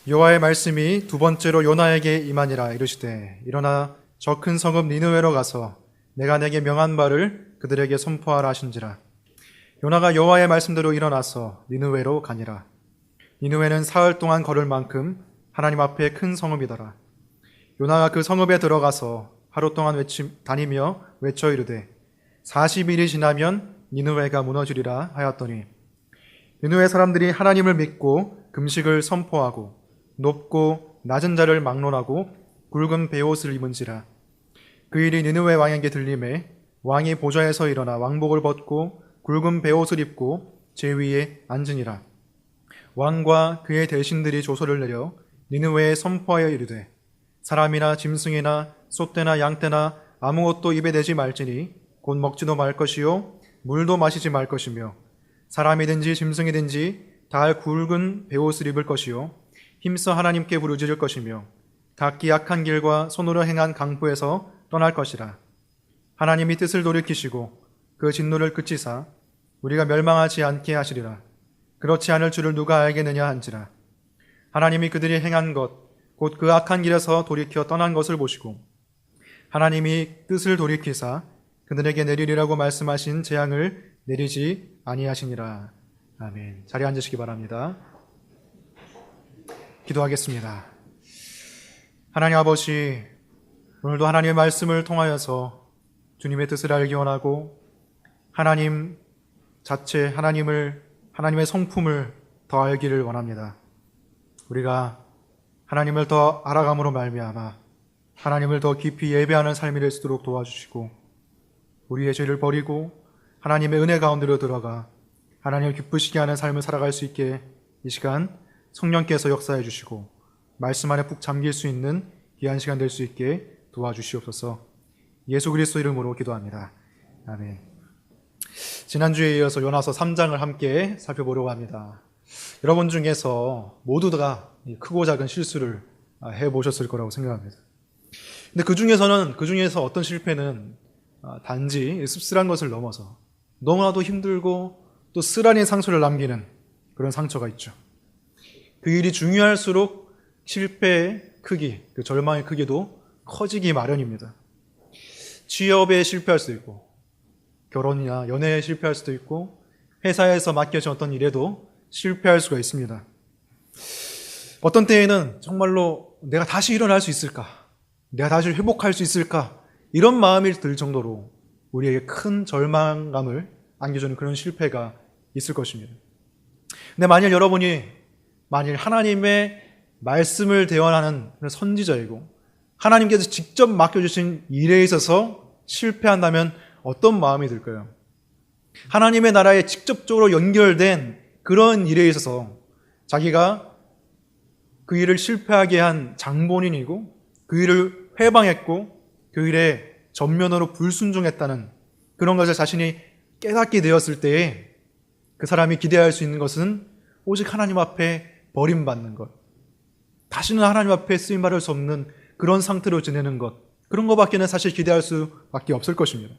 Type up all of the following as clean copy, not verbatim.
여호와의 말씀이 두 번째로 요나에게 임하니라. 이르시되 일어나 저 큰 성읍 니느웨로 가서 내가 내게 명한 바를 그들에게 선포하라 하신지라. 요나가 여호와의 말씀대로 일어나서 니느웨로 가니라. 니느웨는 사흘 동안 걸을 만큼 하나님 앞에 큰 성읍이더라. 요나가 그 성읍에 들어가서 하루 동안 다니며 외쳐 이르되 40일이 지나면 니느웨가 무너지리라 하였더니 니느웨 사람들이 하나님을 믿고 금식을 선포하고 높고 낮은 자를 막론하고 굵은 베옷을 입은지라. 그 일이 니느웨 왕에게 들림에 왕이 보좌에서 일어나 왕복을 벗고 굵은 베옷을 입고 제 위에 앉으니라. 왕과 그의 대신들이 조서를 내려 니느웨에 선포하여 이르되 사람이나 짐승이나 소떼나 양떼나 아무것도 입에 대지 말지니 곧 먹지도 말 것이요 물도 마시지 말 것이며 사람이든지 짐승이든지 다 굵은 베옷을 입을 것이요 힘써 하나님께 부르짖을 것이며 각기 악한 길과 손으로 행한 강포에서 떠날 것이라. 하나님이 뜻을 돌이키시고 그 진노를 그치사 우리가 멸망하지 않게 하시리라. 그렇지 않을 줄을 누가 알겠느냐 한지라. 하나님이 그들이 행한 것 곧 그 악한 길에서 돌이켜 떠난 것을 보시고 하나님이 뜻을 돌이키사 그들에게 내리리라고 말씀하신 재앙을 내리지 아니하시니라. 아멘. 자리에 앉으시기 바랍니다. 기도하겠습니다. 하나님 아버지, 오늘도 하나님의 말씀을 통하여서 주님의 뜻을 알기 원하고 하나님 자체, 하나님의 성품을 더 알기를 원합니다. 우리가 하나님을 더 알아감으로 말미암아 하나님을 더 깊이 예배하는 삶이 될 수 있도록 도와주시고 우리의 죄를 버리고 하나님의 은혜 가운데로 들어가 하나님을 기쁘시게 하는 삶을 살아갈 수 있게 이 시간 성령께서 역사해 주시고 말씀 안에 푹 잠길 수 있는 귀한 시간 될 수 있게 도와주시옵소서. 예수 그리스도 이름으로 기도합니다. 아멘. 지난주에 이어서 요나서 3장을 함께 살펴보려고 합니다. 여러분 중에서 모두가 크고 작은 실수를 해보셨을 거라고 생각합니다. 근데 그 중에서 어떤 실패는 단지 씁쓸한 것을 넘어서 너무나도 힘들고 또 쓰라린 상처를 남기는 그런 상처가 있죠. 그 일이 중요할수록 실패의 크기, 그 절망의 크기도 커지기 마련입니다. 취업에 실패할 수도 있고 결혼이나 연애에 실패할 수도 있고 회사에서 맡겨진 어떤 일에도 실패할 수가 있습니다. 어떤 때에는 정말로 내가 다시 일어날 수 있을까? 내가 다시 회복할 수 있을까? 이런 마음이 들 정도로 우리에게 큰 절망감을 안겨주는 그런 실패가 있을 것입니다. 근데 만일 하나님의 말씀을 대언하는 선지자이고 하나님께서 직접 맡겨주신 일에 있어서 실패한다면 어떤 마음이 들까요? 하나님의 나라에 직접적으로 연결된 그런 일에 있어서 자기가 그 일을 실패하게 한 장본인이고 그 일을 회방했고 그 일에 전면으로 불순종했다는 그런 것을 자신이 깨닫게 되었을 때에 그 사람이 기대할 수 있는 것은 오직 하나님 앞에 버림받는 것, 다시는 하나님 앞에 쓰임받을 수 없는 그런 상태로 지내는 것, 그런 것밖에는 사실 기대할 수밖에 없을 것입니다.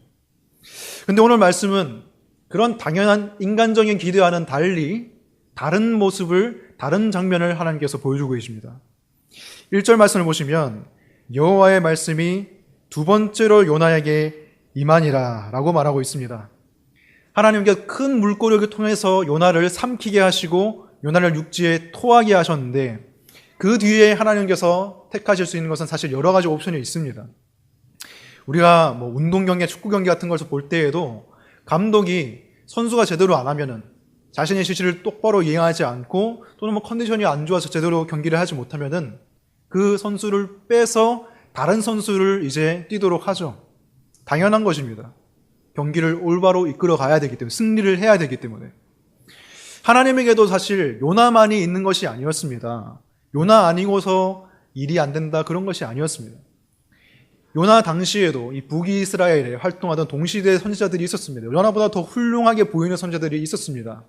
그런데 오늘 말씀은 그런 당연한 인간적인 기대와는 달리 다른 모습을, 다른 장면을 하나님께서 보여주고 계십니다. 1절 말씀을 보시면 여호와의 말씀이 두 번째로 요나에게 임하니라 라고 말하고 있습니다. 하나님께서 큰 물고기를 통해서 요나를 삼키게 하시고 요나를 육지에 토하게 하셨는데 그 뒤에 하나님께서 택하실 수 있는 것은 사실 여러 가지 옵션이 있습니다. 우리가 운동 경기, 축구 경기 같은 것을 볼 때에도 감독이 선수가 제대로 안 하면은 자신의 지시를 똑바로 이행하지 않고 또는 컨디션이 안 좋아서 제대로 경기를 하지 못하면은 그 선수를 빼서 다른 선수를 이제 뛰도록 하죠. 당연한 것입니다. 경기를 올바로 이끌어 가야 되기 때문에, 승리를 해야 되기 때문에. 하나님에게도 사실 요나만이 있는 것이 아니었습니다. 요나 아니고서 일이 안 된다 그런 것이 아니었습니다. 요나 당시에도 이 북이스라엘에 활동하던 동시대 선지자들이 있었습니다. 요나보다 더 훌륭하게 보이는 선지자들이 있었습니다.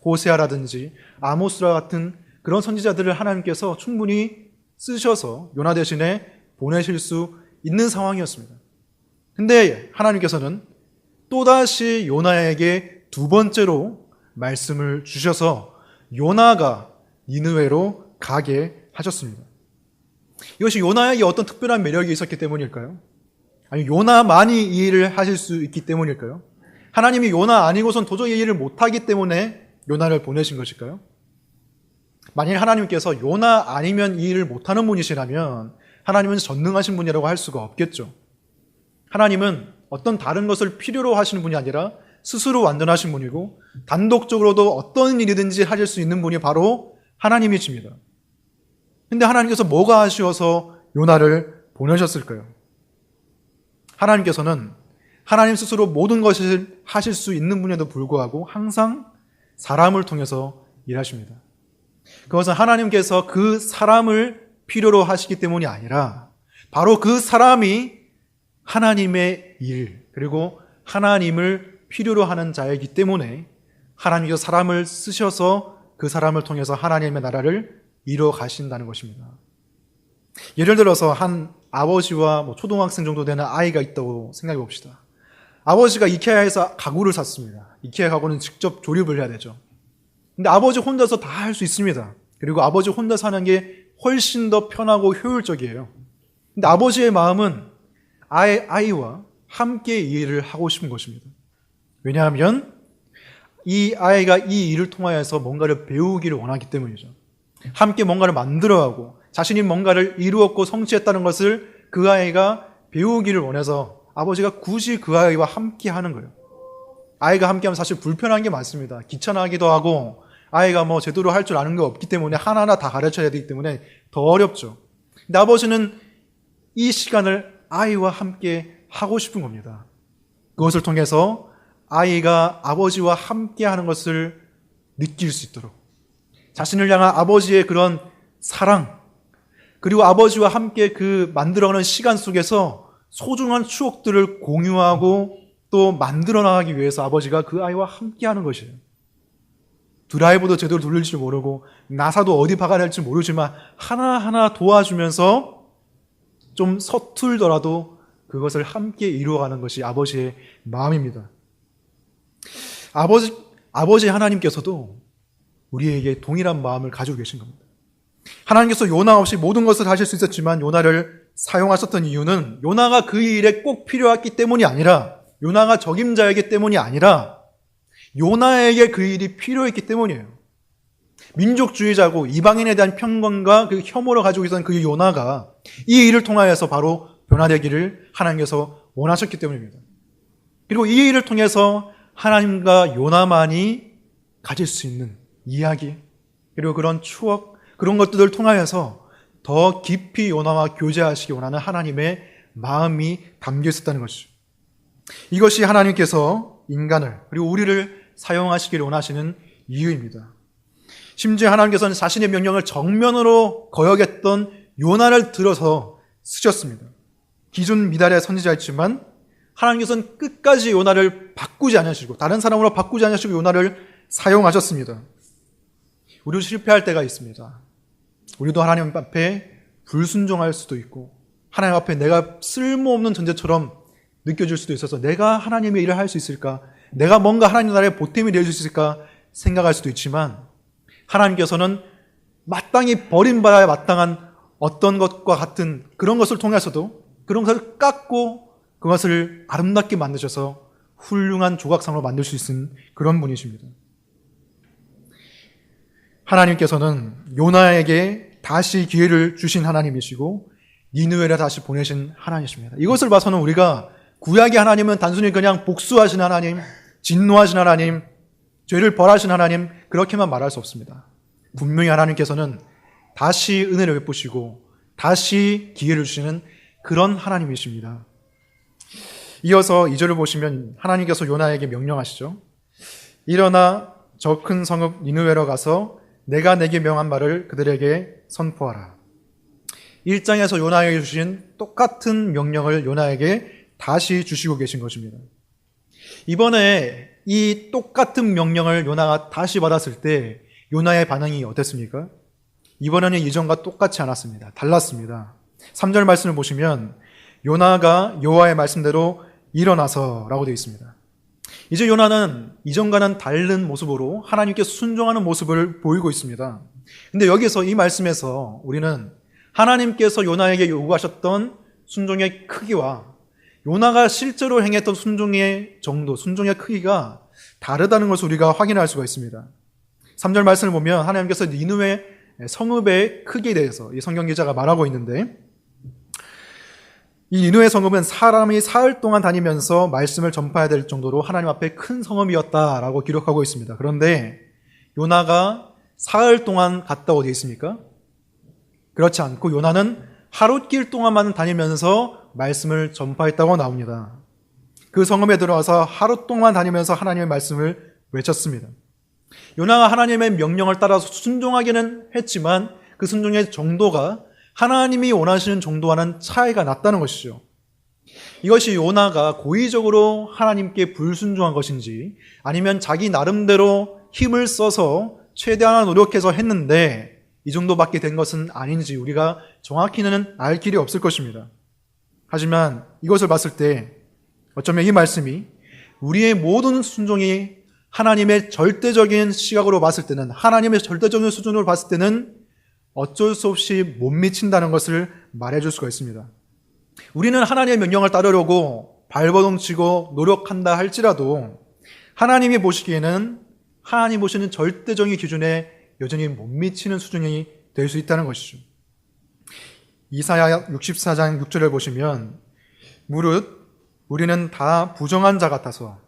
호세아라든지 아모스라 같은 그런 선지자들을 하나님께서 충분히 쓰셔서 요나 대신에 보내실 수 있는 상황이었습니다. 근데 하나님께서는 또다시 요나에게 두 번째로 말씀을 주셔서 요나가 니느웨로 가게 하셨습니다. 이것이 요나에게 어떤 특별한 매력이 있었기 때문일까요? 아니, 요나만이 이 일을 하실 수 있기 때문일까요? 하나님이 요나 아니고선 도저히 이 일을 못하기 때문에 요나를 보내신 것일까요? 만일 하나님께서 요나 아니면 이 일을 못하는 분이시라면 하나님은 전능하신 분이라고 할 수가 없겠죠. 하나님은 어떤 다른 것을 필요로 하시는 분이 아니라 스스로 완전하신 분이고 단독적으로도 어떤 일이든지 하실 수 있는 분이 바로 하나님이십니다. 근데 하나님께서 뭐가 아쉬워서 요나를 보내셨을까요? 하나님께서는 하나님 스스로 모든 것을 하실 수 있는 분에도 불구하고 항상 사람을 통해서 일하십니다. 그것은 하나님께서 그 사람을 필요로 하시기 때문이 아니라 바로 그 사람이 하나님의 일, 그리고 하나님을 필요로 하는 자이기 때문에 하나님께서 사람을 쓰셔서 그 사람을 통해서 하나님의 나라를 이루어 가신다는 것입니다. 예를 들어서 한 아버지와 초등학생 정도 되는 아이가 있다고 생각해 봅시다. 아버지가 이케아에서 가구를 샀습니다. 이케아 가구는 직접 조립을 해야 되죠. 근데 아버지 혼자서 다 할 수 있습니다. 그리고 아버지 혼자 사는 게 훨씬 더 편하고 효율적이에요. 근데 아버지의 마음은 아이와 함께 이 일을 하고 싶은 것입니다. 왜냐하면 이 아이가 이 일을 통하여서 뭔가를 배우기를 원하기 때문이죠. 함께 뭔가를 만들어가고 자신이 뭔가를 이루었고 성취했다는 것을 그 아이가 배우기를 원해서 아버지가 굳이 그 아이와 함께 하는 거예요. 아이가 함께하면 사실 불편한 게 많습니다. 귀찮아하기도 하고 아이가 제대로 할 줄 아는 게 없기 때문에 하나하나 다 가르쳐야 되기 때문에 더 어렵죠. 근데 아버지는 이 시간을 아이와 함께 하고 싶은 겁니다. 그것을 통해서 아이가 아버지와 함께 하는 것을 느낄 수 있도록 자신을 향한 아버지의 그런 사랑, 그리고 아버지와 함께 그 만들어가는 시간 속에서 소중한 추억들을 공유하고 또 만들어 나가기 위해서 아버지가 그 아이와 함께 하는 것이에요. 드라이브도 제대로 돌릴 줄 모르고 나사도 어디 박아야 할지 모르지만 하나하나 도와주면서 좀 서툴더라도 그것을 함께 이루어가는 것이 아버지의 마음입니다. 아버지 하나님께서도 우리에게 동일한 마음을 가지고 계신 겁니다. 하나님께서 요나 없이 모든 것을 하실 수 있었지만 요나를 사용하셨던 이유는 요나가 그 일에 꼭 필요했기 때문이 아니라 요나가 적임자이기 때문이 아니라 요나에게 그 일이 필요했기 때문이에요. 민족주의자고 이방인에 대한 편견과 그 혐오를 가지고 있었던 그 요나가 이 일을 통하여서 바로 변화되기를 하나님께서 원하셨기 때문입니다. 그리고 이 일을 통해서 하나님과 요나만이 가질 수 있는 이야기, 그리고 그런 추억, 그런 것들을 통하여서 더 깊이 요나와 교제하시기 원하는 하나님의 마음이 담겨 있었다는 것이죠. 이것이 하나님께서 인간을 그리고 우리를 사용하시기를 원하시는 이유입니다. 심지어 하나님께서는 자신의 명령을 정면으로 거역했던 요나를 들어서 쓰셨습니다. 기준 미달의 선지자였지만 하나님께서는 끝까지 요나를 바꾸지 않으시고 다른 사람으로 바꾸지 않으시고 요나를 사용하셨습니다. 우리도 실패할 때가 있습니다. 우리도 하나님 앞에 불순종할 수도 있고 하나님 앞에 내가 쓸모없는 존재처럼 느껴질 수도 있어서 내가 하나님의 일을 할 수 있을까? 내가 뭔가 하나님 나라의 보탬이 될 수 있을까? 생각할 수도 있지만 하나님께서는 마땅히 버림받아야 마땅한 어떤 것과 같은 그런 것을 통해서도 그런 것을 깎고 그것을 아름답게 만드셔서 훌륭한 조각상으로 만들 수 있는 그런 분이십니다. 하나님께서는 요나에게 다시 기회를 주신 하나님이시고 니느웨를 다시 보내신 하나님이십니다. 이것을 봐서는 우리가 구약의 하나님은 단순히 그냥 복수하신 하나님, 진노하신 하나님, 죄를 벌하신 하나님 그렇게만 말할 수 없습니다. 분명히 하나님께서는 다시 은혜를 베푸시고 다시 기회를 주시는 그런 하나님이십니다. 이어서 2절을 보시면 하나님께서 요나에게 명령하시죠. 일어나 저 큰 성읍 니느웨로 가서 내가 내게 명한 말을 그들에게 선포하라. 1장에서 요나에게 주신 똑같은 명령을 요나에게 다시 주시고 계신 것입니다. 이번에 이 똑같은 명령을 요나가 다시 받았을 때 요나의 반응이 어땠습니까? 이번에는 이전과 똑같지 않았습니다. 달랐습니다. 3절 말씀을 보시면 요나가 여호와의 말씀대로 일어나서 라고 되어 있습니다. 이제 요나는 이전과는 다른 모습으로 하나님께 순종하는 모습을 보이고 있습니다. 근데 여기서 이 말씀에서 우리는 하나님께서 요나에게 요구하셨던 순종의 크기와 요나가 실제로 행했던 순종의 정도, 순종의 크기가 다르다는 것을 우리가 확인할 수가 있습니다. 3절 말씀을 보면 하나님께서 니느웨 성읍의 크기에 대해서 이 성경 기자가 말하고 있는데, 이 니느웨 성읍은 사람이 사흘 동안 다니면서 말씀을 전파해야 될 정도로 하나님 앞에 큰 성읍이었다라고 기록하고 있습니다. 그런데 요나가 사흘 동안 갔다고 되어 있습니까? 그렇지 않고 요나는 하룻길 동안만 다니면서 말씀을 전파했다고 나옵니다. 그 성읍에 들어와서 하루 동안 다니면서 하나님의 말씀을 외쳤습니다. 요나가 하나님의 명령을 따라서 순종하기는 했지만 그 순종의 정도가 하나님이 원하시는 정도와는 차이가 났다는 것이죠. 이것이 요나가 고의적으로 하나님께 불순종한 것인지 아니면 자기 나름대로 힘을 써서 최대한 노력해서 했는데 이 정도밖에 된 것은 아닌지 우리가 정확히는 알 길이 없을 것입니다. 하지만 이것을 봤을 때 어쩌면 이 말씀이 우리의 모든 순종이 하나님의 절대적인 시각으로 봤을 때는, 하나님의 절대적인 수준으로 봤을 때는 어쩔 수 없이 못 미친다는 것을 말해줄 수가 있습니다. 우리는 하나님의 명령을 따르려고 발버둥치고 노력한다 할지라도 하나님이 보시기에는 하나님 보시는 절대적인 기준에 여전히 못 미치는 수준이 될 수 있다는 것이죠. 이사야 64장 6절을 보시면 무릇 우리는 다 부정한 자 같아서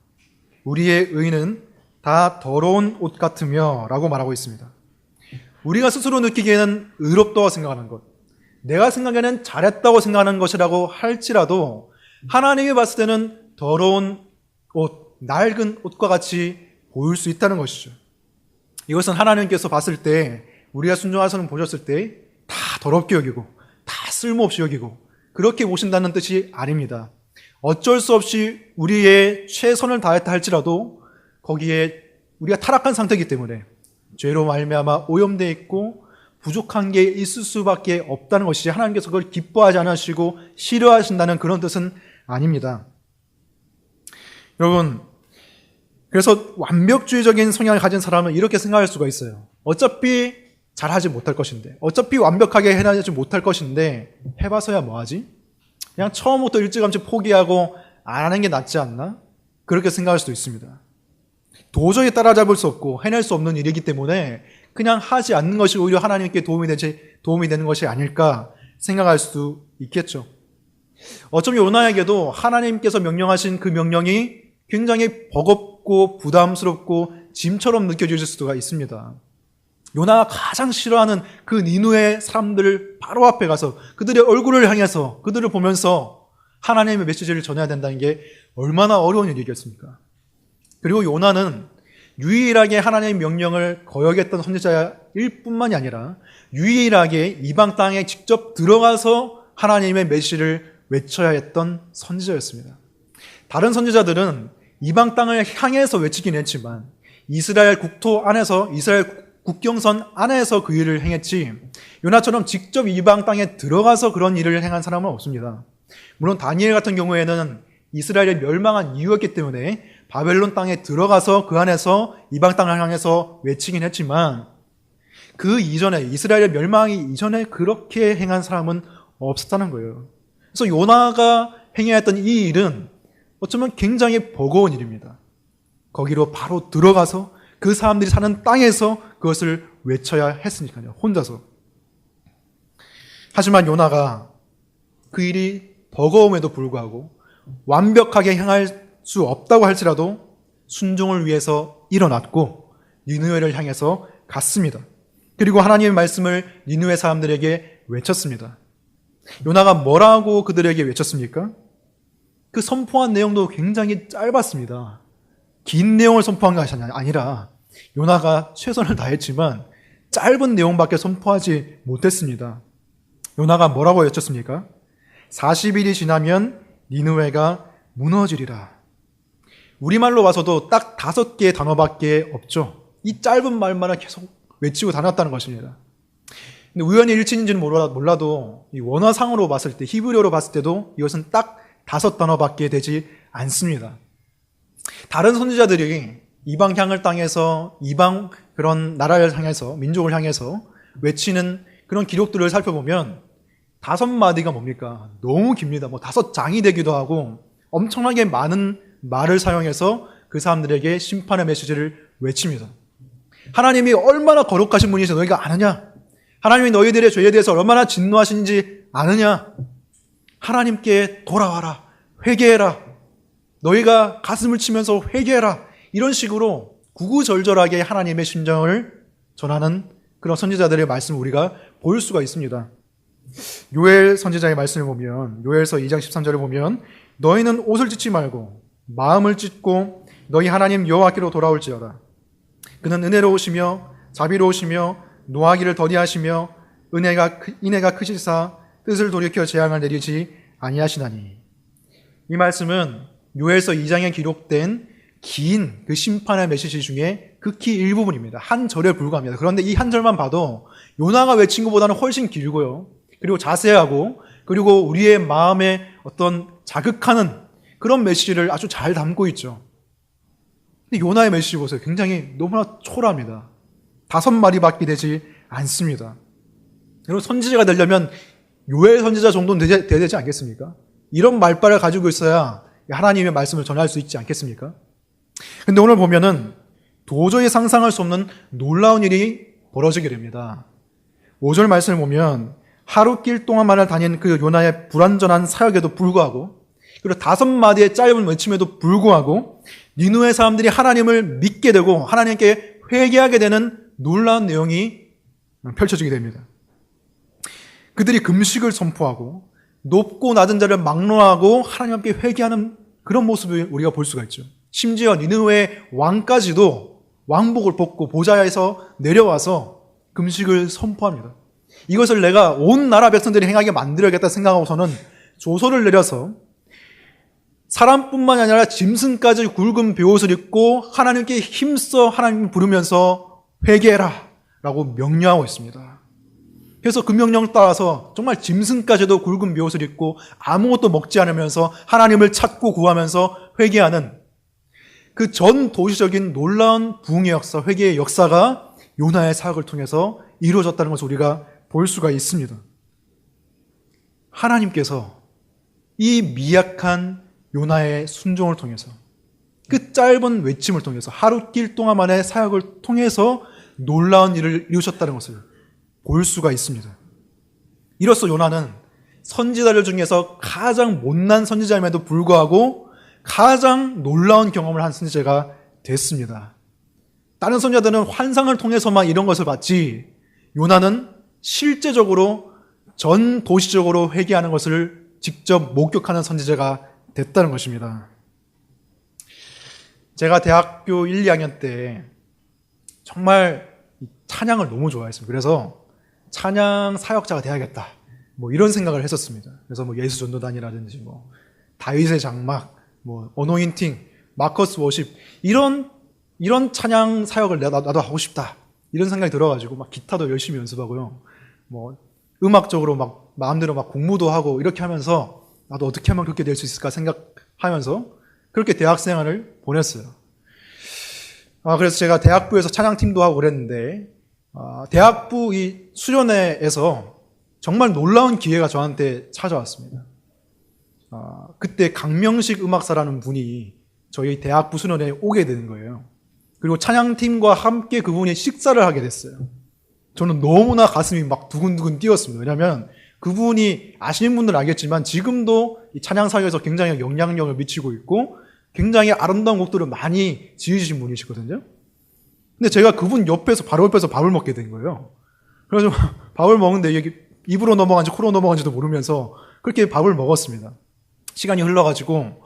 우리의 의는 다 더러운 옷 같으며 라고 말하고 있습니다. 우리가 스스로 느끼기에는 의롭다고 생각하는 것, 내가 생각에는 잘했다고 생각하는 것이라고 할지라도 하나님이 봤을 때는 더러운 옷, 낡은 옷과 같이 보일 수 있다는 것이죠. 이것은 하나님께서 봤을 때, 우리가 순종하서는 보셨을 때 다 더럽게 여기고 다 쓸모없이 여기고 그렇게 보신다는 뜻이 아닙니다. 어쩔 수 없이 우리의 최선을 다했다 할지라도 거기에 우리가 타락한 상태이기 때문에 죄로 말미암아 오염되어 있고 부족한 게 있을 수밖에 없다는 것이지 하나님께서 그걸 기뻐하지 않으시고 싫어하신다는 그런 뜻은 아닙니다. 여러분, 그래서 완벽주의적인 성향을 가진 사람은 이렇게 생각할 수가 있어요. 어차피 잘하지 못할 것인데, 어차피 완벽하게 해내지 못할 것인데 해봐서야 뭐하지? 그냥 처음부터 일찌감치 포기하고 안 하는 게 낫지 않나? 그렇게 생각할 수도 있습니다. 도저히 따라잡을 수 없고 해낼 수 없는 일이기 때문에 그냥 하지 않는 것이 오히려 하나님께 도움이 되는 것이 아닐까 생각할 수도 있겠죠. 어쩌면 요나에게도 하나님께서 명령하신 그 명령이 굉장히 버겁고 부담스럽고 짐처럼 느껴질 수가 있습니다. 요나가 가장 싫어하는 그 니느웨 사람들 바로 앞에 가서 그들의 얼굴을 향해서 그들을 보면서 하나님의 메시지를 전해야 된다는 게 얼마나 어려운 일이겠습니까? 그리고 요나는 유일하게 하나님의 명령을 거역했던 선지자일 뿐만이 아니라 유일하게 이방 땅에 직접 들어가서 하나님의 메시지를 외쳐야 했던 선지자였습니다. 다른 선지자들은 이방 땅을 향해서 외치긴 했지만 이스라엘 국토 안에서, 이스라엘 국경선 안에서 그 일을 행했지 요나처럼 직접 이방 땅에 들어가서 그런 일을 행한 사람은 없습니다. 물론 다니엘 같은 경우에는 이스라엘이 멸망한 이유였기 때문에 바벨론 땅에 들어가서 그 안에서 이방 땅을 향해서 외치긴 했지만 그 이전에, 이스라엘의 멸망이 이전에 그렇게 행한 사람은 없었다는 거예요. 그래서 요나가 행해야 했던 이 일은 어쩌면 굉장히 버거운 일입니다. 거기로 바로 들어가서 그 사람들이 사는 땅에서 그것을 외쳐야 했으니까요. 혼자서. 하지만 요나가 그 일이 버거움에도 불구하고 완벽하게 행할 수 없다고 할지라도 순종을 위해서 일어났고 니느웨를 향해서 갔습니다. 그리고 하나님의 말씀을 니느웨 사람들에게 외쳤습니다. 요나가 뭐라고 그들에게 외쳤습니까? 그 선포한 내용도 굉장히 짧았습니다. 긴 내용을 선포한 것이 아니라 요나가 최선을 다했지만 짧은 내용밖에 선포하지 못했습니다. 요나가 뭐라고 외쳤습니까? 40일이 지나면 니느웨가 무너지리라. 우리말로 봐서도 딱 5개의 단어밖에 없죠. 이 짧은 말만을 계속 외치고 다녔다는 것입니다. 근데 우연히 일치인지는 몰라도 이 원어상으로 봤을 때, 히브리어로 봤을 때도 이것은 딱 5단어밖에 되지 않습니다. 다른 선지자들이 이방 향을 땅에서 이방 그런 나라를 향해서 민족을 향해서 외치는 그런 기록들을 살펴보면 5마디가 뭡니까? 너무 깁니다. 5장이 되기도 하고 엄청나게 많은 말을 사용해서 그 사람들에게 심판의 메시지를 외칩니다. 하나님이 얼마나 거룩하신 분이신지 너희가 아느냐? 하나님이 너희들의 죄에 대해서 얼마나 진노하신지 아느냐? 하나님께 돌아와라. 회개해라. 너희가 가슴을 치면서 회개해라. 이런 식으로 구구절절하게 하나님의 심정을 전하는 그런 선지자들의 말씀을 우리가 볼 수가 있습니다. 요엘 선지자의 말씀을 보면 요엘서 2장 13절을 보면 너희는 옷을 찢지 말고 마음을 찢고 너희 하나님 여호와께로 돌아올지어다. 그는 은혜로우시며 자비로우시며 노하기를 더디하시며 인애가 크시사 뜻을 돌이켜 재앙을 내리지 아니하시나니. 이 말씀은 요엘서 2장에 기록된 긴 그 심판의 메시지 중에 극히 일부분입니다. 한 절에 불과합니다. 그런데 이 한 절만 봐도 요나가 외친 것보다는 훨씬 길고요. 그리고 자세하고 그리고 우리의 마음에 어떤 자극하는 그런 메시지를 아주 잘 담고 있죠. 근데 요나의 메시지 보세요. 굉장히 너무나 초라합니다. 5마디밖에 되지 않습니다. 여러분 선지자가 되려면 요엘 선지자 정도는 돼야 되지 않겠습니까? 이런 말발을 가지고 있어야 하나님의 말씀을 전할 수 있지 않겠습니까? 근데 오늘 보면은 도저히 상상할 수 없는 놀라운 일이 벌어지게 됩니다. 5절 말씀을 보면 하루길 동안만을 다닌 그 요나의 불완전한 사역에도 불구하고 그리고 5마디의 짧은 외침에도 불구하고 니느웨 사람들이 하나님을 믿게 되고 하나님께 회개하게 되는 놀라운 내용이 펼쳐지게 됩니다. 그들이 금식을 선포하고 높고 낮은 자를 막론하고 하나님께 회개하는 그런 모습을 우리가 볼 수가 있죠. 심지어 니느웨 왕까지도 왕복을 벗고 보좌에서 내려와서 금식을 선포합니다. 이것을 내가 온 나라 백성들이 행하게 만들어야겠다 생각하고서는 조서를 내려서 사람뿐만 아니라 짐승까지 굵은 베옷을 입고 하나님께 힘써 하나님을 부르면서 회개해라 라고 명령하고 있습니다. 그래서 그 명령을 따라서 정말 짐승까지도 굵은 베옷을 입고 아무것도 먹지 않으면서 하나님을 찾고 구하면서 회개하는 그 전 도시적인 놀라운 부흥의 역사, 회개의 역사가 요나의 사역을 통해서 이루어졌다는 것을 우리가 볼 수가 있습니다. 하나님께서 이 미약한 요나의 순종을 통해서 그 짧은 외침을 통해서 하루길 동안만의 사역을 통해서 놀라운 일을 이루셨다는 것을 볼 수가 있습니다. 이로써 요나는 선지자들 중에서 가장 못난 선지자임에도 불구하고 가장 놀라운 경험을 한 선지자가 됐습니다. 다른 선지자들은 환상을 통해서만 이런 것을 봤지 요나는 실제적으로 전 도시적으로 회개하는 것을 직접 목격하는 선지자가 됐다는 것입니다. 제가 대학교 1, 2학년 때 정말 찬양을 너무 좋아했습니다. 그래서 찬양 사역자가 돼야겠다. 이런 생각을 했었습니다. 그래서 예수 전도단이라든지 다윗의 장막, 어노인팅, 마커스 워십 이런 찬양 사역을 나도 하고 싶다. 이런 생각이 들어가지고 기타도 열심히 연습하고요. 음악적으로 마음대로 공부도 하고 이렇게 하면서 나도 어떻게 하면 그렇게 될 수 있을까 생각하면서 그렇게 대학 생활을 보냈어요. 그래서 제가 대학부에서 찬양팀도 하고 그랬는데 대학부 이 수련회에서 정말 놀라운 기회가 저한테 찾아왔습니다. 그때 강명식 음악사라는 분이 저희 대학부 수련회에 오게 되는 거예요. 그리고 찬양팀과 함께 그분이 식사를 하게 됐어요. 저는 너무나 가슴이 두근두근 뛰었습니다. 왜냐하면 그분이 아시는 분들은 알겠지만 지금도 이 찬양 사역에서 굉장히 영향력을 미치고 있고 굉장히 아름다운 곡들을 많이 지으신 분이시거든요. 근데 제가 그분 바로 옆에서 밥을 먹게 된 거예요. 그래서 밥을 먹는데 이게 입으로 넘어간지 코로 넘어간지도 모르면서 그렇게 밥을 먹었습니다. 시간이 흘러가지고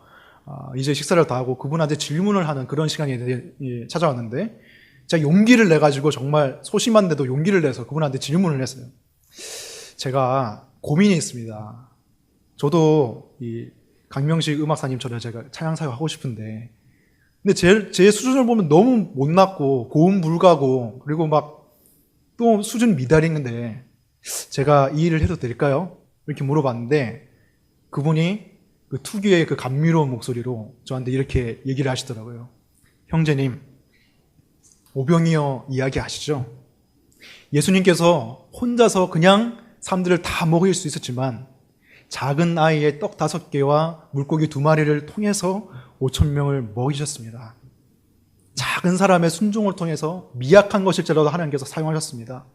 이제 식사를 다 하고 그분한테 질문을 하는 그런 시간이 찾아왔는데 제가 용기를 내가지고 정말 소심한데도 용기를 내서 그분한테 질문을 했어요. 제가 고민이 있습니다. 저도 이 강명식 음악사님처럼 제가 찬양 사역 하고 싶은데 근데 제 수준을 보면 너무 못났고 고음 불가고 그리고 또 수준 미달인데 제가 이 일을 해도 될까요? 이렇게 물어봤는데 그분이 그 특유의 그 감미로운 목소리로 저한테 이렇게 얘기를 하시더라고요. 형제님, 오병이어 이야기 아시죠? 예수님께서 혼자서 그냥 사람들을 다 먹일 수 있었지만 작은 아이의 떡 5개와 물고기 2마리를 통해서 5,000명을 먹이셨습니다. 작은 사람의 순종을 통해서 미약한 것일지라도 하나님께서 사용하셨습니다.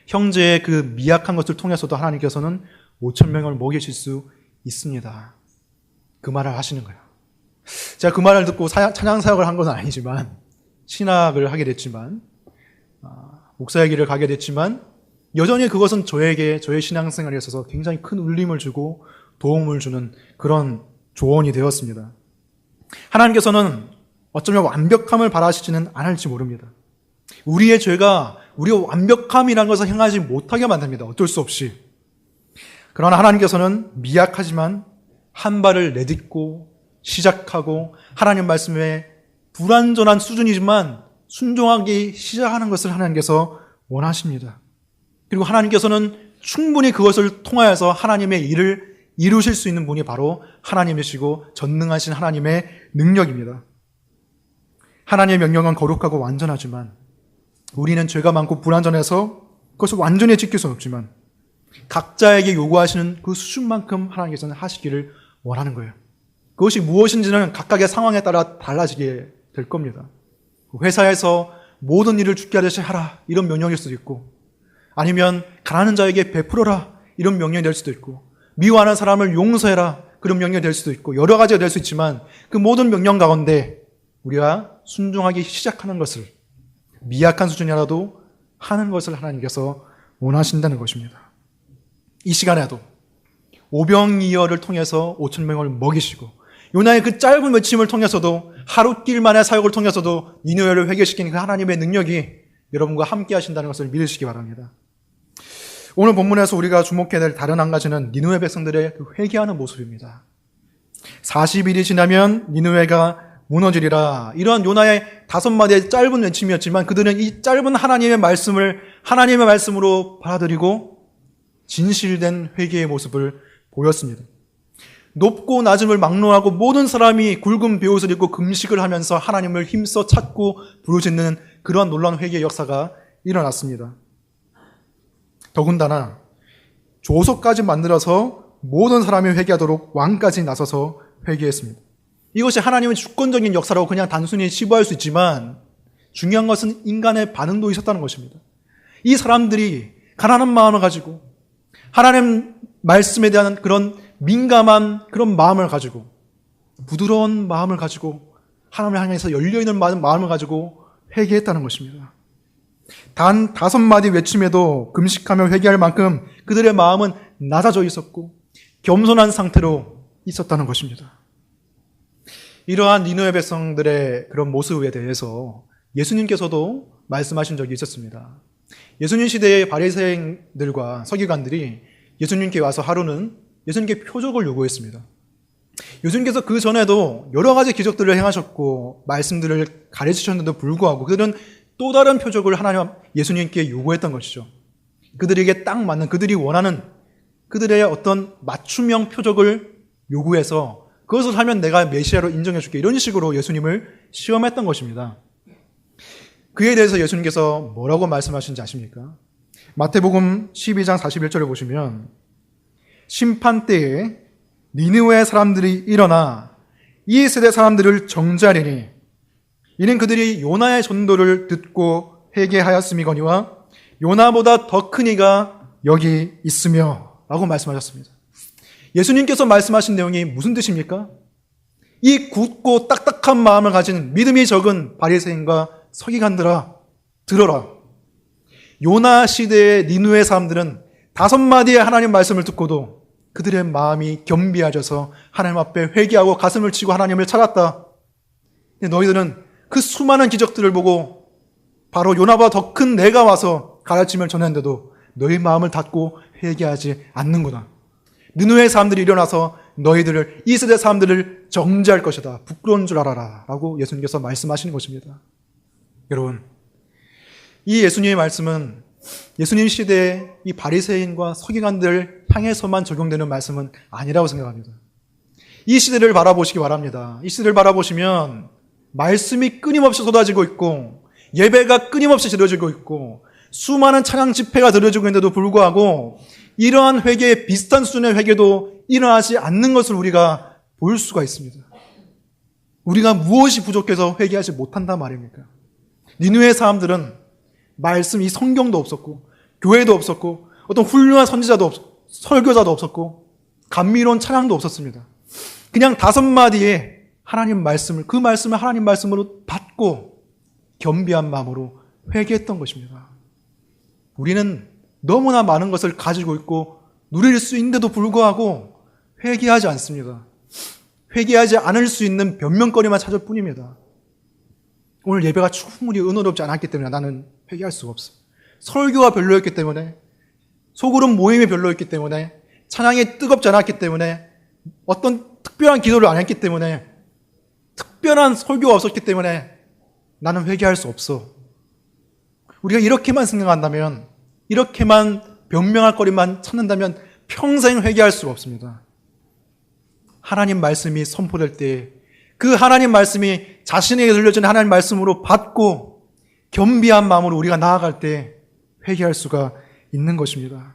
형제의 그 미약한 것을 통해서도 하나님께서는 5,000명을 먹이실 수 있습니다. 그 말을 하시는 거예요. 제가 그 말을 듣고 찬양 사역을 한 건 아니지만, 신학을 하게 됐지만, 목사의 길을 가게 됐지만, 여전히 그것은 저에게 저의 신앙생활에 있어서 굉장히 큰 울림을 주고 도움을 주는 그런 조언이 되었습니다. 하나님께서는 어쩌면 완벽함을 바라시지는 않을지 모릅니다. 우리의 죄가 우리의 완벽함이라는 것을 행하지 못하게 만듭니다. 어쩔 수 없이. 그러나 하나님께서는 미약하지만 한 발을 내딛고 시작하고 하나님 말씀에 불완전한 수준이지만 순종하기 시작하는 것을 하나님께서 원하십니다. 그리고 하나님께서는 충분히 그것을 통하여서 하나님의 일을 이루실 수 있는 분이 바로 하나님이시고 전능하신 하나님의 능력입니다. 하나님의 명령은 거룩하고 완전하지만 우리는 죄가 많고 불완전해서 그것을 완전히 지킬 수는 없지만 각자에게 요구하시는 그 수준만큼 하나님께서는 하시기를 원하는 거예요. 그것이 무엇인지는 각각의 상황에 따라 달라지게 될 겁니다. 회사에서 모든 일을 죽게 하듯이 하라 이런 명령일 수도 있고, 아니면 가난한 자에게 베풀어라 이런 명령이 될 수도 있고, 미워하는 사람을 용서해라 그런 명령이 될 수도 있고, 여러 가지가 될 수 있지만 그 모든 명령 가운데 우리가 순종하기 시작하는 것을, 미약한 수준이라도 하는 것을 하나님께서 원하신다는 것입니다. 이 시간에도 오병이어를 통해서 5,000명을 먹이시고, 요나의 그 짧은 외침을 통해서도, 하루길만의 사역을 통해서도 니느웨를 회개시키는 그 하나님의 능력이 여러분과 함께 하신다는 것을 믿으시기 바랍니다. 오늘 본문에서 우리가 주목해야 될 다른 한 가지는 니느웨 백성들의 그 회개하는 모습입니다. 40일이 지나면 니느웨가 무너지리라. 이러한 요나의 5마디의 짧은 외침이었지만 그들은 이 짧은 하나님의 말씀으로 받아들이고 진실된 회개의 모습을 보였습니다. 높고 낮음을 막론하고 모든 사람이 굵은 베옷을 입고 금식을 하면서 하나님을 힘써 찾고 부르짖는 그러한 놀라운 회개의 역사가 일어났습니다. 더군다나 조서까지 만들어서 모든 사람이 회개하도록 왕까지 나서서 회개했습니다. 이것이 하나님의 주권적인 역사라고 그냥 단순히 치부할 수 있지만 중요한 것은 인간의 반응도 있었다는 것입니다. 이 사람들이 가난한 마음을 가지고 하나님 말씀에 대한 그런 민감한 그런 마음을 가지고, 부드러운 마음을 가지고 하나님을 향해서 열려있는 마음을 가지고 회개했다는 것입니다. 단 5마디 외침에도 금식하며 회개할 만큼 그들의 마음은 낮아져 있었고 겸손한 상태로 있었다는 것입니다. 이러한 니느웨 백성들의 그런 모습에 대해서 예수님께서도 말씀하신 적이 있었습니다. 예수님 시대의 바리새인들과 서기관들이 예수님께 와서 하루는 예수님께 표적을 요구했습니다. 예수님께서 그 전에도 여러 가지 기적들을 행하셨고 말씀들을 가르치셨는데도 불구하고 그들은 또 다른 표적을 예수님께 요구했던 것이죠. 그들에게 딱 맞는, 그들이 원하는 그들의 어떤 맞춤형 표적을 요구해서 그것을 하면 내가 메시아로 인정해줄게, 이런 식으로 예수님을 시험했던 것입니다. 그에 대해서 예수님께서 뭐라고 말씀하시는지 아십니까? 마태복음 12장 41절을 보시면 심판 때에 니느웨 사람들이 일어나 이 세대 사람들을 정죄하리니 이는 그들이 요나의 전도를 듣고 회개하였음이거니와 요나보다 더 큰 이가 여기 있으며 라고 말씀하셨습니다. 예수님께서 말씀하신 내용이 무슨 뜻입니까? 이 굳고 딱딱한 마음을 가진 믿음이 적은 바리새인과 서기관들아, 들어라. 요나 시대의 니느웨 사람들은 5마디의 하나님 말씀을 듣고도 그들의 마음이 겸비해져서 하나님 앞에 회개하고 가슴을 치고 하나님을 찾았다. 너희들은 그 수많은 기적들을 보고 바로 요나보다 더 큰 내가 와서 가르침을 전했는데도 너희 마음을 닫고 회개하지 않는구나. 니느웨 사람들이 일어나서 너희들을, 이 세대 사람들을 정죄할 것이다. 부끄러운 줄 알아라. 라고 예수님께서 말씀하시는 것입니다. 여러분, 이 예수님의 말씀은 예수님 시대의 이 바리새인과 서기관들 향해서만 적용되는 말씀은 아니라고 생각합니다. 이 시대를 바라보시기 바랍니다. 이 시대를 바라보시면 말씀이 끊임없이 쏟아지고 있고 예배가 끊임없이 드려지고 있고 수많은 찬양 집회가 드려지고 있는데도 불구하고 이러한 회개, 비슷한 수준의 회개도 일어나지 않는 것을 우리가 볼 수가 있습니다. 우리가 무엇이 부족해서 회개하지 못한단 말입니까? 니느웨 사람들은 말씀, 이 성경도 없었고 교회도 없었고 어떤 훌륭한 선지자도 없었고 설교자도 없었고 감미로운 찬양도 없었습니다. 그냥 5마디의 하나님 말씀을, 그 말씀을 하나님 말씀으로 받고 겸비한 마음으로 회개했던 것입니다. 우리는 너무나 많은 것을 가지고 있고 누릴 수 있는데도 불구하고 회개하지 않습니다. 회개하지 않을 수 있는 변명거리만 찾을 뿐입니다. 오늘 예배가 충분히 은혜롭지 않았기 때문에 나는 회개할 수가 없어. 설교가 별로였기 때문에, 소그룹 모임이 별로였기 때문에, 찬양이 뜨겁지 않았기 때문에, 어떤 특별한 기도를 안 했기 때문에, 특별한 설교가 없었기 때문에 나는 회개할 수 없어. 우리가 이렇게만 생각한다면, 이렇게만 변명할 거리만 찾는다면 평생 회개할 수가 없습니다. 하나님 말씀이 선포될 때 그 하나님 말씀이 자신에게 들려주는 하나님 말씀으로 받고 겸비한 마음으로 우리가 나아갈 때 회개할 수가 있는 것입니다.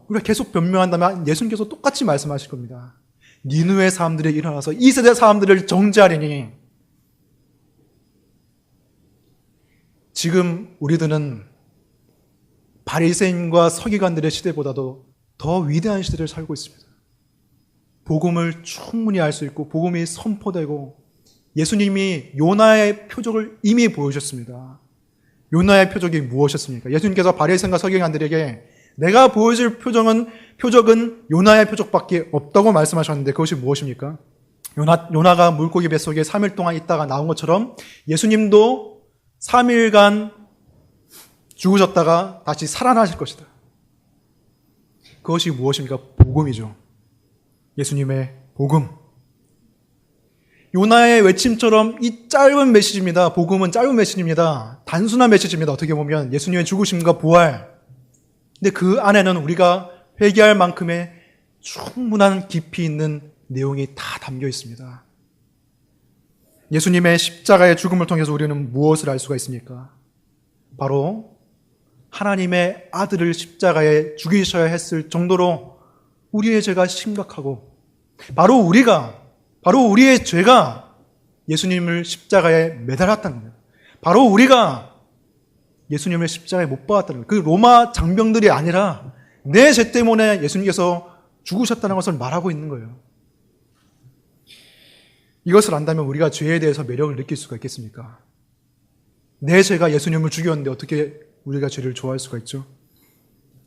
우리가 계속 변명한다면 예수님께서 똑같이 말씀하실 겁니다. 니느웨 사람들이 일어나서 이 세대 사람들을 정죄하리니. 지금 우리들은 바리새인과 서기관들의 시대보다도 더 위대한 시대를 살고 있습니다. 복음을 충분히 알 수 있고 복음이 선포되고 예수님이 요나의 표적을 이미 보여주셨습니다. 요나의 표적이 무엇이었습니까? 예수님께서 바리새인과 서기관들에게 내가 보여줄 표적은 요나의 표적밖에 없다고 말씀하셨는데 그것이 무엇입니까? 요나가 물고기 뱃속에 3일 동안 있다가 나온 것처럼 예수님도 3일간 죽으셨다가 다시 살아나실 것이다. 그것이 무엇입니까? 복음이죠. 예수님의 복음. 요나의 외침처럼 이 짧은 메시지입니다. 복음은 짧은 메시지입니다. 단순한 메시지입니다. 어떻게 보면 예수님의 죽으심과 부활. 근데 그 안에는 우리가 회개할 만큼의 충분한 깊이 있는 내용이 다 담겨 있습니다. 예수님의 십자가의 죽음을 통해서 우리는 무엇을 알 수가 있습니까? 바로 하나님의 아들을 십자가에 죽이셔야 했을 정도로 우리의 죄가 심각하고 바로 우리의 죄가 예수님을 십자가에 매달았다는 겁니다. 바로 우리가 예수님을 십자가에 못 박았다는 거예요. 그 로마 장병들이 아니라 내 죄 때문에 예수님께서 죽으셨다는 것을 말하고 있는 거예요. 이것을 안다면 우리가 죄에 대해서 매력을 느낄 수가 있겠습니까? 내 죄가 예수님을 죽였는데 어떻게 우리가 죄를 좋아할 수가 있죠?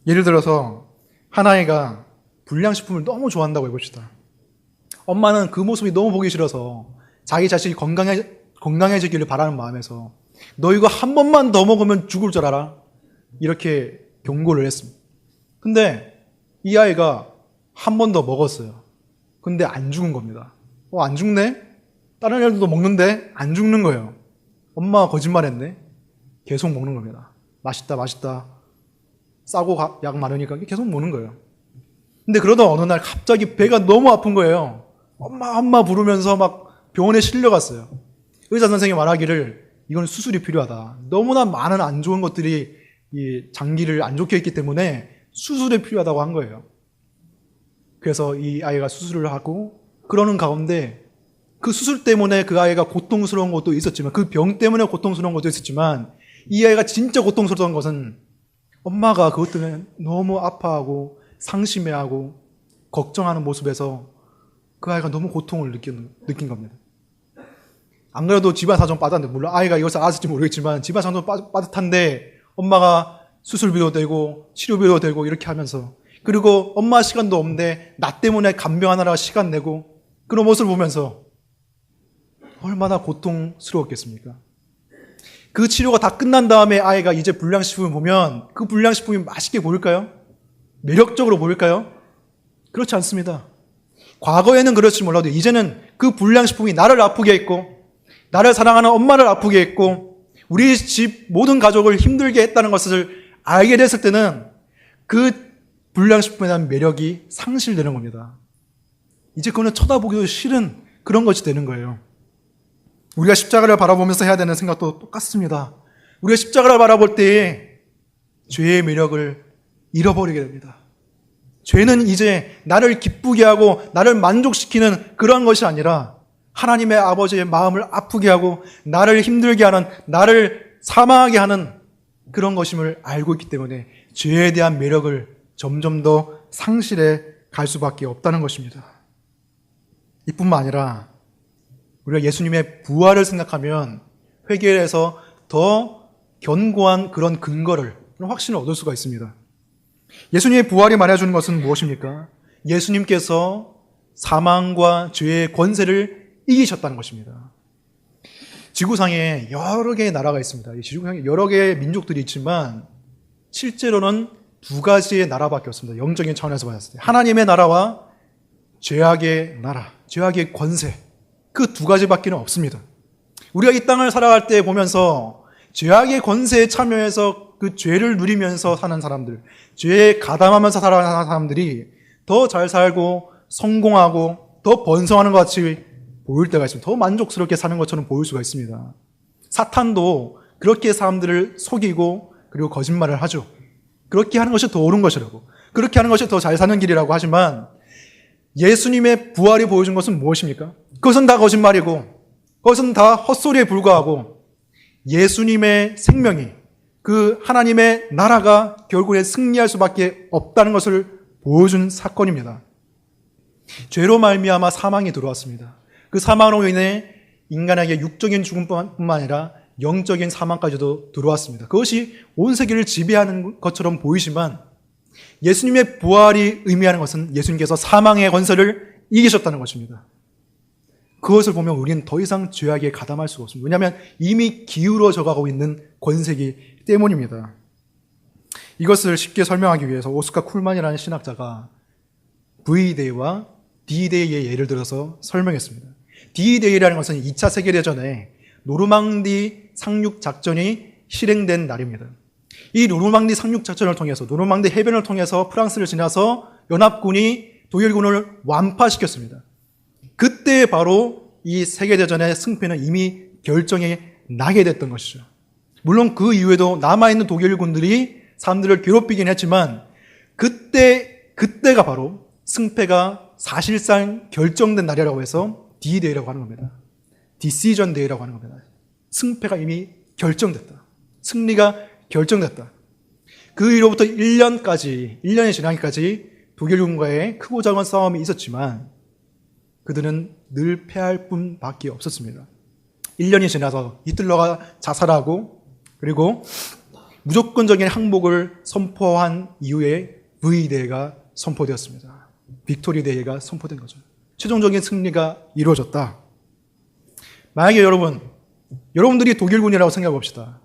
예를 들어서 한 아이가 불량식품을 너무 좋아한다고 해봅시다. 엄마는 그 모습이 너무 보기 싫어서 자기 자식이 건강해지기를 바라는 마음에서 너 이거 한 번만 더 먹으면 죽을 줄 알아? 이렇게 경고를 했습니다. 근데 이 아이가 한 번 더 먹었어요. 근데 안 죽은 겁니다. 안 죽네? 다른 애들도 먹는데 안 죽는 거예요. 엄마가 거짓말했네? 계속 먹는 겁니다. 맛있다. 싸고 약 많으니까 계속 먹는 거예요. 근데 그러다 어느 날 갑자기 배가 너무 아픈 거예요. 엄마 부르면서 막 병원에 실려갔어요. 의사 선생님이 말하기를 이건 수술이 필요하다. 너무나 많은 안 좋은 것들이 이 장기를 안 좋게 했기 때문에 수술이 필요하다고 한 거예요. 그래서 이 아이가 수술을 하고 그러는 가운데 그 수술 때문에 그 아이가 고통스러운 것도 있었지만 그 병 때문에 고통스러운 것도 있었지만 이 아이가 진짜 고통스러운 것은 엄마가 그것 때문에 너무 아파하고 상심해하고 걱정하는 모습에서 그 아이가 너무 고통을 느낀 겁니다. 안 그래도 집안 사정 빠듯한데, 물론 아이가 이것을 알았을지 모르겠지만 집안 사정 빠듯한데 엄마가 수술비도 되고 치료비도 되고 이렇게 하면서 그리고 엄마 시간도 없는데 나 때문에 간병하느라 시간 내고 그런 모습을 보면서 얼마나 고통스러웠겠습니까? 그 치료가 다 끝난 다음에 아이가 이제 불량식품을 보면 그 불량식품이 맛있게 보일까요? 매력적으로 보일까요? 그렇지 않습니다. 과거에는 그렇지 몰라도 이제는 그 불량식품이 나를 아프게 했고 나를 사랑하는 엄마를 아프게 했고 우리 집 모든 가족을 힘들게 했다는 것을 알게 됐을 때는 그 불량식품에 대한 매력이 상실되는 겁니다. 이제 그거는 쳐다보기도 싫은 그런 것이 되는 거예요. 우리가 십자가를 바라보면서 해야 되는 생각도 똑같습니다. 우리가 십자가를 바라볼 때에 죄의 매력을 잃어버리게 됩니다. 죄는 이제 나를 기쁘게 하고 나를 만족시키는 그런 것이 아니라 하나님의 아버지의 마음을 아프게 하고 나를 힘들게 하는, 나를 사망하게 하는 그런 것임을 알고 있기 때문에 죄에 대한 매력을 점점 더 상실해 갈 수밖에 없다는 것입니다. 이뿐만 아니라 우리가 예수님의 부활을 생각하면 회개에서 더 견고한 그런 근거를, 그런 확신을 얻을 수가 있습니다. 예수님의 부활이 말해주는 것은 무엇입니까? 예수님께서 사망과 죄의 권세를 이기셨다는 것입니다. 지구상에 여러 개의 나라가 있습니다. 이 지구상에 여러 개의 민족들이 있지만 실제로는 두 가지의 나라밖에 없습니다. 영적인 차원에서 봤을 때 하나님의 나라와 죄악의 나라, 죄악의 권세, 그 두 가지밖에 없습니다. 우리가 이 땅을 살아갈 때 보면서 죄악의 권세에 참여해서 그 죄를 누리면서 사는 사람들, 죄에 가담하면서 살아가는 사람들이 더 잘 살고 성공하고 더 번성하는 것 같이 보일 때가 있습니다. 더 만족스럽게 사는 것처럼 보일 수가 있습니다. 사탄도 그렇게 사람들을 속이고 그리고 거짓말을 하죠. 그렇게 하는 것이 더 옳은 것이라고, 그렇게 하는 것이 더 잘 사는 길이라고 하지만 예수님의 부활이 보여준 것은 무엇입니까? 그것은 다 거짓말이고 그것은 다 헛소리에 불과하고 예수님의 생명이, 그 하나님의 나라가 결국에 승리할 수밖에 없다는 것을 보여준 사건입니다. 죄로 말미암아 사망이 들어왔습니다. 그 사망으로 인해 인간에게 육적인 죽음뿐만 아니라 영적인 사망까지도 들어왔습니다. 그것이 온 세계를 지배하는 것처럼 보이지만 예수님의 부활이 의미하는 것은 예수님께서 사망의 권세를 이기셨다는 것입니다. 그것을 보면 우리는 더 이상 죄악에 가담할 수가 없습니다. 왜냐하면 이미 기울어져 가고 있는 권세이기 때문입니다. 이것을 쉽게 설명하기 위해서 오스카 쿨만이라는 신학자가 V-Day와 D-Day의 예를 들어서 설명했습니다. D-Day라는 것은 2차 세계대전에 노르망디 상륙작전이 실행된 날입니다. 이 노르망디 상륙작전을 통해서, 노르망디 해변을 통해서 프랑스를 지나서 연합군이 독일군을 완파시켰습니다. 그때 바로 이 세계대전의 승패는 이미 결정이 나게 됐던 것이죠. 물론 그 이후에도 남아있는 독일군들이 사람들을 괴롭히긴 했지만 그때가 바로 승패가 사실상 결정된 날이라고 해서 D-Day라고 하는 겁니다. Decision Day라고 하는 겁니다. 승패가 이미 결정됐다. 승리가 결정됐다. 그 이후로부터 1년이 지나기까지 독일군과의 크고 작은 싸움이 있었지만 그들은 늘 패할 뿐밖에 없었습니다. 1년이 지나서 히틀러가 자살하고 그리고 무조건적인 항복을 선포한 이후에 V-Day가 선포되었습니다. 빅토리 데이가 선포된 거죠. 최종적인 승리가 이루어졌다. 만약에 여러분들이 독일군이라고 생각해 봅시다.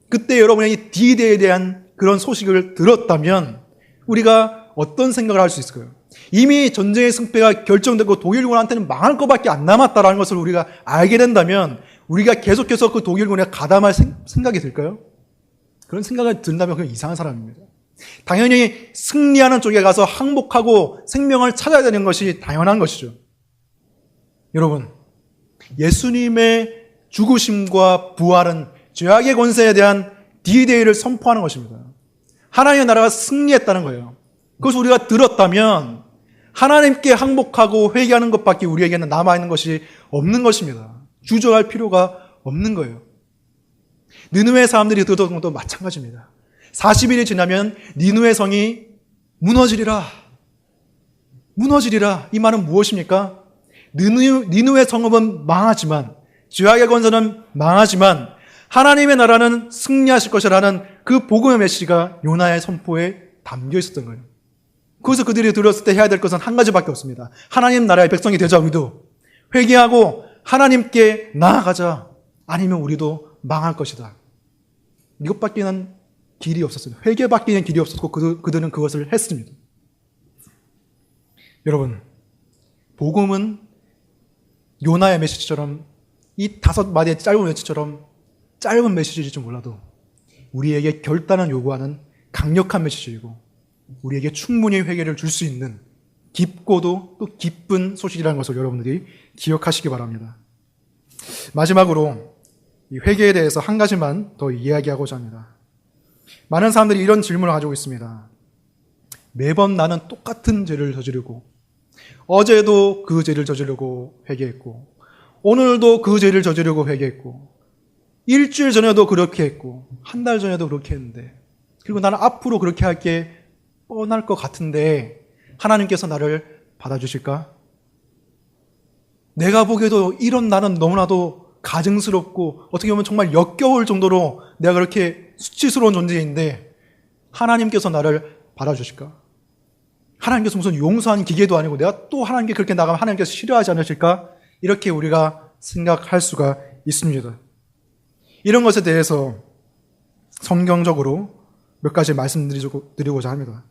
그때 여러분이 D-Day에 대한 그런 소식을 들었다면 우리가 어떤 생각을 할 수 있을까요? 이미 전쟁의 승패가 결정되고 독일군한테는 망할 것밖에 안 남았다는 것을 우리가 알게 된다면 우리가 계속해서 그 독일군에 가담할 생각이 들까요? 그런 생각이 든다면 그냥 이상한 사람입니다. 당연히 승리하는 쪽에 가서 항복하고 생명을 찾아야 되는 것이 당연한 것이죠. 여러분, 예수님의 죽으심과 부활은 죄악의 권세에 대한 D-Day를 선포하는 것입니다. 하나님의 나라가 승리했다는 거예요. 그것을 우리가 들었다면 하나님께 항복하고 회개하는 것밖에 우리에게는 남아있는 것이 없는 것입니다. 주저할 필요가 없는 거예요. 느느웨 사람들이 들었던 것도 마찬가지입니다. 40일이 지나면 니느웨 성이 무너지리라. 이 말은 무엇입니까? 니느웨 성읍은 망하지만, 죄악의 권세는 망하지만 하나님의 나라는 승리하실 것이라는 그 복음의 메시지가 요나의 선포에 담겨 있었던 거예요. 그래서 그들이 들었을 때 해야 될 것은 한 가지밖에 없습니다. 하나님 나라의 백성이 되자. 우리도 회개하고 하나님께 나아가자. 아니면 우리도 망할 것이다. 이것밖에는 길이 없었습니다. 회개밖에는 길이 없었고 그들은 그것을 했습니다. 여러분, 복음은 요나의 메시지처럼 이 5마디의 짧은 메시지처럼 짧은 메시지일지 몰라도 우리에게 결단을 요구하는 강력한 메시지이고 우리에게 충분히 회개를 줄 수 있는 깊고도 또 기쁜 소식이라는 것을 여러분들이 기억하시기 바랍니다. 마지막으로 이 회개에 대해서 한 가지만 더 이야기하고자 합니다. 많은 사람들이 이런 질문을 가지고 있습니다. 매번 나는 똑같은 죄를 저지르고 어제도 그 죄를 저지르고 회개했고 오늘도 그 죄를 저지르고 회개했고 일주일 전에도 그렇게 했고 한 달 전에도 그렇게 했는데 그리고 나는 앞으로 그렇게 할 게 뻔할 것 같은데 하나님께서 나를 받아주실까? 내가 보기에도 이런 나는 너무나도 가증스럽고 어떻게 보면 정말 역겨울 정도로 내가 그렇게 수치스러운 존재인데 하나님께서 나를 받아주실까? 하나님께서 무슨 용서하는 기계도 아니고 내가 또 하나님께 그렇게 나가면 하나님께서 싫어하지 않으실까? 이렇게 우리가 생각할 수가 있습니다. 이런 것에 대해서 성경적으로 몇 가지 말씀드리고자 합니다.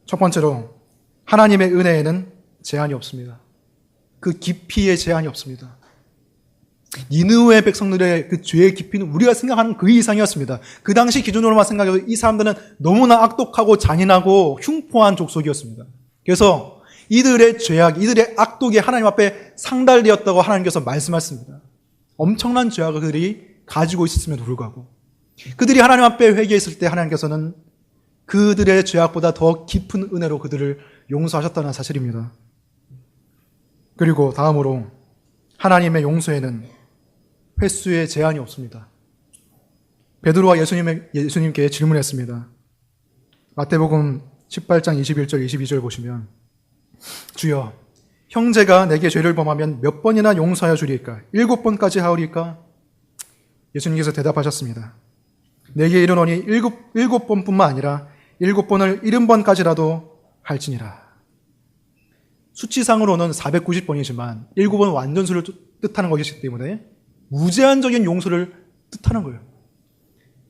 첫 번째로 하나님의 은혜에는 제한이 없습니다. 그 깊이에 제한이 없습니다. 니느웨 백성들의 그 죄의 깊이는 우리가 생각하는 그 이상이었습니다. 그 당시 기준으로만 생각해도 이 사람들은 너무나 악독하고 잔인하고 흉포한 족속이었습니다. 그래서 이들의 죄악, 이들의 악독이 하나님 앞에 상달되었다고 하나님께서 말씀하셨습니다. 엄청난 죄악을 그들이 가지고 있었음에도 불구하고 그들이 하나님 앞에 회개했을 때 하나님께서는 그들의 죄악보다 더 깊은 은혜로 그들을 용서하셨다는 사실입니다. 그리고 다음으로 하나님의 용서에는 횟수에 제한이 없습니다. 베드로가 예수님께 질문했습니다. 마태복음 18장 21절 22절 보시면 주여 형제가 내게 죄를 범하면 몇 번이나 용서하여 주리까? 7번까지 하오리까? 예수님께서 대답하셨습니다. 내게 이르노니 7번뿐만 아니라 7번을 70번까지라도 할지니라. 수치상으로는 490번이지만 7번은 완전수를 뜻하는 것이기 때문에 무제한적인 용서를 뜻하는 거예요.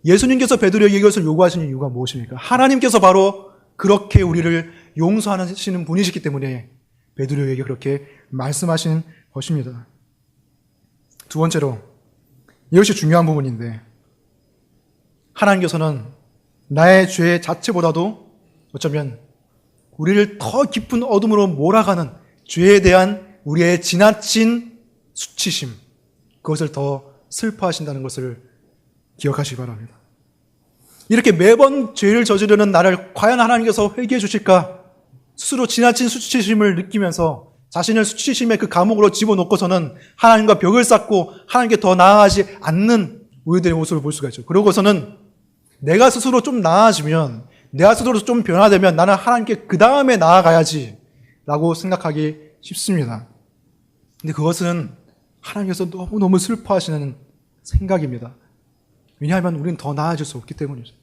예수님께서 베드로에게 이것을 요구하시는 이유가 무엇입니까? 하나님께서 바로 그렇게 우리를 용서하시는 분이시기 때문에 베드로에게 그렇게 말씀하시는 것입니다. 두 번째로 이것이 중요한 부분인데 하나님께서는 나의 죄 자체보다도 어쩌면 우리를 더 깊은 어둠으로 몰아가는 죄에 대한 우리의 지나친 수치심, 그것을 더 슬퍼하신다는 것을 기억하시기 바랍니다. 이렇게 매번 죄를 저지르는 나를 과연 하나님께서 회개해 주실까? 스스로 지나친 수치심을 느끼면서 자신을 수치심의 그 감옥으로 집어넣고서는 하나님과 벽을 쌓고 하나님께 더 나아가지 않는 우리들의 모습을 볼 수가 있죠. 그러고서는 내가 스스로 좀 나아지면, 내가 스스로 좀 변화되면 나는 하나님께 그 다음에 나아가야지 라고 생각하기 쉽습니다. 근데 그것은 하나님께서 너무너무 슬퍼하시는 생각입니다. 왜냐하면 우리는 더 나아질 수 없기 때문이죠.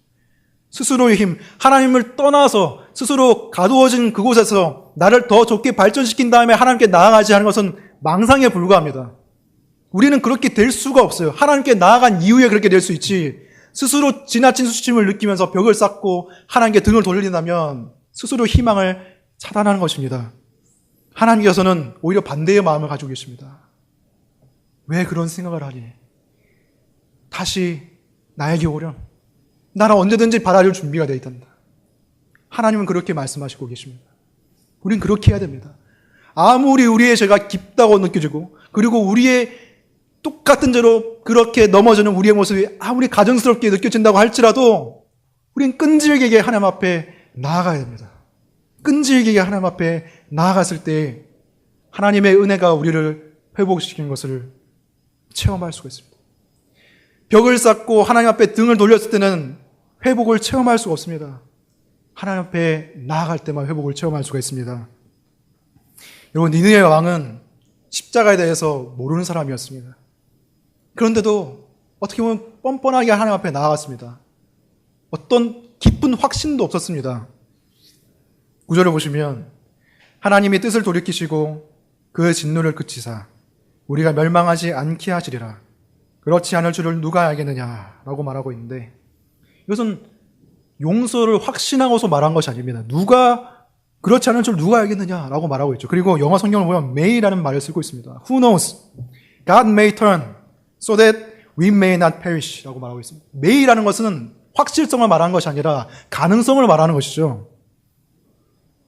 스스로의 힘, 하나님을 떠나서 스스로 가두어진 그곳에서 나를 더 좋게 발전시킨 다음에 하나님께 나아가지 하는 것은 망상에 불과합니다. 우리는 그렇게 될 수가 없어요. 하나님께 나아간 이후에 그렇게 될 수 있지, 스스로 지나친 수치심을 느끼면서 벽을 쌓고 하나님께 등을 돌린다면 스스로 희망을 차단하는 것입니다. 하나님께서는 오히려 반대의 마음을 가지고 계십니다. 왜 그런 생각을 하니? 다시 나에게 오렴. 나는 언제든지 받아줄 준비가 되어 있단다. 하나님은 그렇게 말씀하시고 계십니다. 우린 그렇게 해야 됩니다. 아무리 우리의 죄가 깊다고 느껴지고, 그리고 우리의 똑같은 죄로 그렇게 넘어지는 우리의 모습이 아무리 가증스럽게 느껴진다고 할지라도 우린 끈질기게 하나님 앞에 나아가야 됩니다. 끈질기게 하나님 앞에 나아갔을 때 하나님의 은혜가 우리를 회복시키는 것을 체험할 수가 있습니다. 벽을 쌓고 하나님 앞에 등을 돌렸을 때는 회복을 체험할 수가 없습니다. 하나님 앞에 나아갈 때만 회복을 체험할 수가 있습니다. 여러분, 니느웨 왕은 십자가에 대해서 모르는 사람이었습니다. 그런데도 어떻게 보면 뻔뻔하게 하나님 앞에 나아갔습니다. 어떤 깊은 확신도 없었습니다. 9절을 보시면 하나님이 뜻을 돌이키시고 그 진노를 그치사 우리가 멸망하지 않게 하시리라. 그렇지 않을 줄을 누가 알겠느냐라고 말하고 있는데, 이것은 용서를 확신하고서 말한 것이 아닙니다. 누가 그렇지 않을 줄 누가 알겠느냐라고 말하고 있죠. 그리고 영어 성경을 보면 may라는 말을 쓰고 있습니다. Who knows? God may turn so that we may not perish라고 말하고 있습니다. may라는 것은 확실성을 말하는 것이 아니라 가능성을 말하는 것이죠.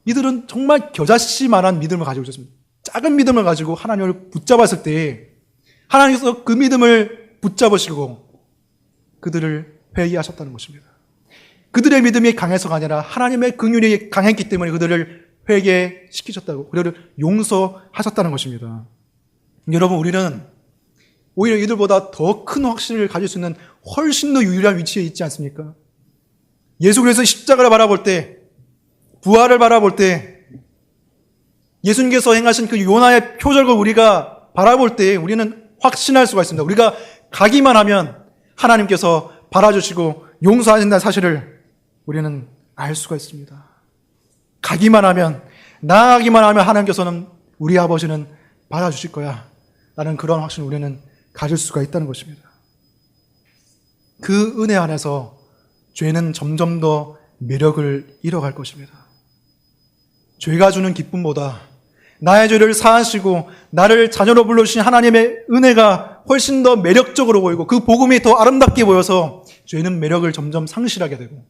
이들은 정말 겨자씨만한 믿음을 가지고 있었습니다. 작은 믿음을 가지고 하나님을 붙잡았을 때 하나님께서 그 믿음을 붙잡으시고 그들을 회개하셨다는 것입니다. 그들의 믿음이 강해서가 아니라 하나님의 긍휼이 강했기 때문에 그들을 회개시키셨다고, 그들을 용서하셨다는 것입니다. 여러분, 우리는 오히려 이들보다 더 큰 확신을 가질 수 있는 훨씬 더 유일한 위치에 있지 않습니까? 예수 그리스도의 십자가를 바라볼 때, 부활을 바라볼 때, 예수님께서 행하신 그 요나의 표적을 우리가 바라볼 때 우리는 확신할 수가 있습니다. 우리가 가기만 하면 하나님께서 바라주시고 용서하신다는 사실을 우리는 알 수가 있습니다. 가기만 하면, 나아가기만 하면 하나님께서는, 우리 아버지는 받아주실 거야 라는 그런 확신을 우리는 가질 수가 있다는 것입니다. 그 은혜 안에서 죄는 점점 더 매력을 잃어갈 것입니다. 죄가 주는 기쁨보다 나의 죄를 사하시고 나를 자녀로 불러주신 하나님의 은혜가 훨씬 더 매력적으로 보이고 그 복음이 더 아름답게 보여서 죄는 매력을 점점 상실하게 되고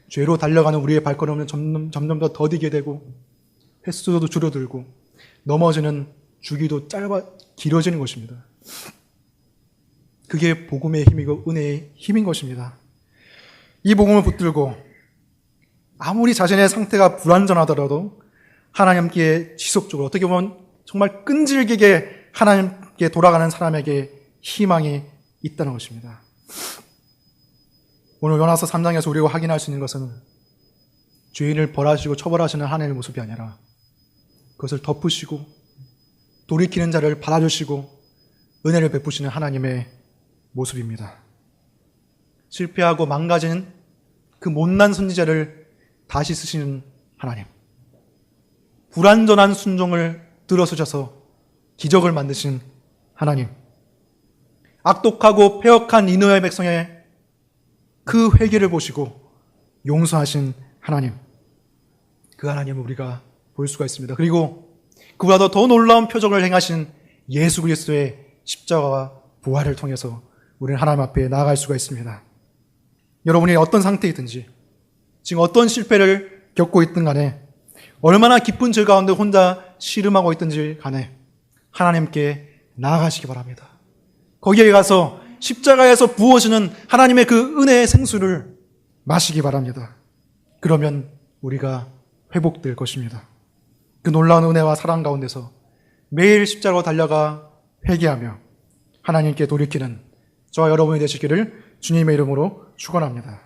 죄로 달려가는 우리의 발걸음은 점점 더 더디게 되고 횟수도 줄어들고 넘어지는 주기도 길어지는 것입니다. 그게 복음의 힘이고 은혜의 힘인 것입니다. 이 복음을 붙들고 아무리 자신의 상태가 불완전하더라도 하나님께 지속적으로, 어떻게 보면 정말 끈질기게 하나님께 돌아가는 사람에게 희망이 있다는 것입니다. 오늘 요나서 3장에서 우리가 확인할 수 있는 것은 죄인을 벌하시고 처벌하시는 하나님의 모습이 아니라 그것을 덮으시고 돌이키는 자를 받아주시고 은혜를 베푸시는 하나님의 모습입니다. 실패하고 망가진 그 못난 선지자를 다시 쓰시는 하나님, 불완전한 순종을 들어서셔서 기적을 만드신 하나님, 악독하고 패역한 니느웨 백성의 그 회개를 보시고 용서하신 하나님, 그 하나님을 우리가 볼 수가 있습니다. 그리고 그보다 더 놀라운 표적을 행하신 예수 그리스도의 십자가와 부활을 통해서 우리는 하나님 앞에 나아갈 수가 있습니다. 여러분이 어떤 상태이든지, 지금 어떤 실패를 겪고 있든 간에, 얼마나 깊은 죄 가운데 혼자 씨름하고 있든지 간에 하나님께 나아가시기 바랍니다. 거기에 가서 십자가에서 부어지는 하나님의 그 은혜의 생수를 마시기 바랍니다. 그러면 우리가 회복될 것입니다. 그 놀라운 은혜와 사랑 가운데서 매일 십자가로 달려가 회개하며 하나님께 돌이키는 저와 여러분이 되시기를 주님의 이름으로 축원합니다.